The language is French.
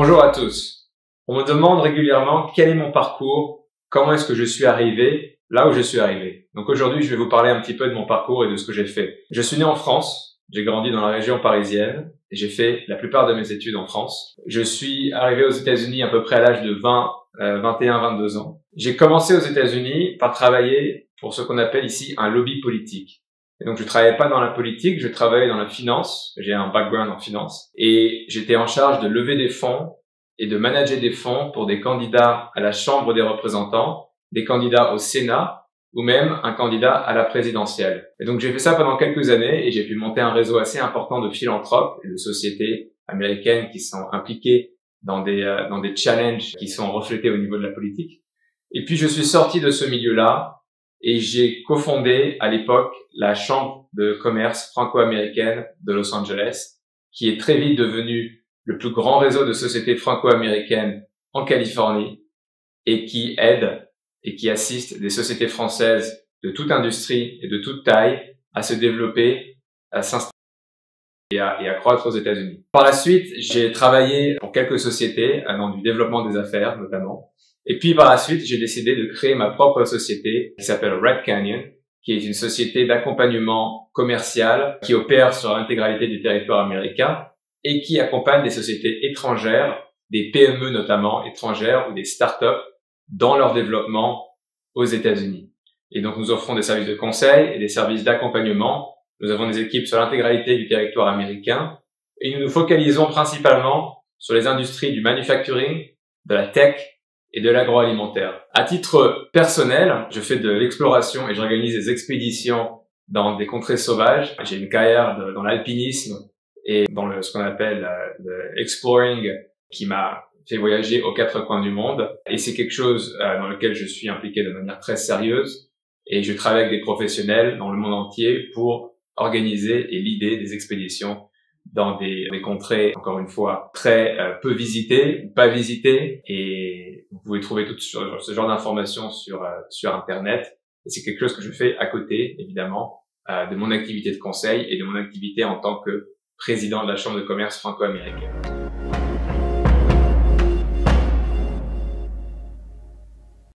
Bonjour à tous. On me demande régulièrement quel est mon parcours, comment est-ce que je suis arrivé là où je suis arrivé. Donc aujourd'hui, je vais vous parler un petit peu de mon parcours et de ce que j'ai fait. Je suis né en France, j'ai grandi dans la région parisienne et j'ai fait la plupart de mes études en France. Je suis arrivé aux États-Unis à peu près à l'âge de 21, 22 ans. J'ai commencé aux États-Unis par travailler pour ce qu'on appelle ici un lobby politique. Et donc, je travaillais pas dans la politique, je travaillais dans la finance. J'ai un background en finance. Et j'étais en charge de lever des fonds et de manager des fonds pour des candidats à la Chambre des représentants, des candidats au Sénat ou même un candidat à la présidentielle. Et donc, j'ai fait ça pendant quelques années et j'ai pu monter un réseau assez important de philanthropes et de sociétés américaines qui sont impliquées dans des challenges qui sont reflétés au niveau de la politique. Et puis, je suis sorti de ce milieu-là et j'ai cofondé à l'époque la Chambre de commerce franco-américaine de Los Angeles, qui est très vite devenue le plus grand réseau de sociétés franco-américaines en Californie et qui aide et qui assiste des sociétés françaises de toute industrie et de toute taille à se développer, à s'installer et à croître aux États-Unis. Par la suite, j'ai travaillé pour quelques sociétés dans du développement des affaires notamment. Et puis par la suite, j'ai décidé de créer ma propre société qui s'appelle Red Canyon, qui est une société d'accompagnement commercial qui opère sur l'intégralité du territoire américain et qui accompagne des sociétés étrangères, des PME notamment étrangères ou des startups dans leur développement aux États-Unis. Et donc nous offrons des services de conseil et des services d'accompagnement. Nous avons des équipes sur l'intégralité du territoire américain et nous nous focalisons principalement sur les industries du manufacturing, de la tech et de l'agroalimentaire. À titre personnel, je fais de l'exploration et j'organise des expéditions dans des contrées sauvages. J'ai une carrière dans l'alpinisme et dans ce qu'on appelle le exploring qui m'a fait voyager aux quatre coins du monde. Et c'est quelque chose dans lequel je suis impliqué de manière très sérieuse et je travaille avec des professionnels dans le monde entier pour organiser et leader des expéditions dans des contrées, encore une fois, très peu visitées ou pas visitées. Et vous pouvez trouver tout ce genre d'informations sur Internet. Et c'est quelque chose que je fais à côté, évidemment, de mon activité de conseil et de mon activité en tant que président de la Chambre de commerce franco-américaine.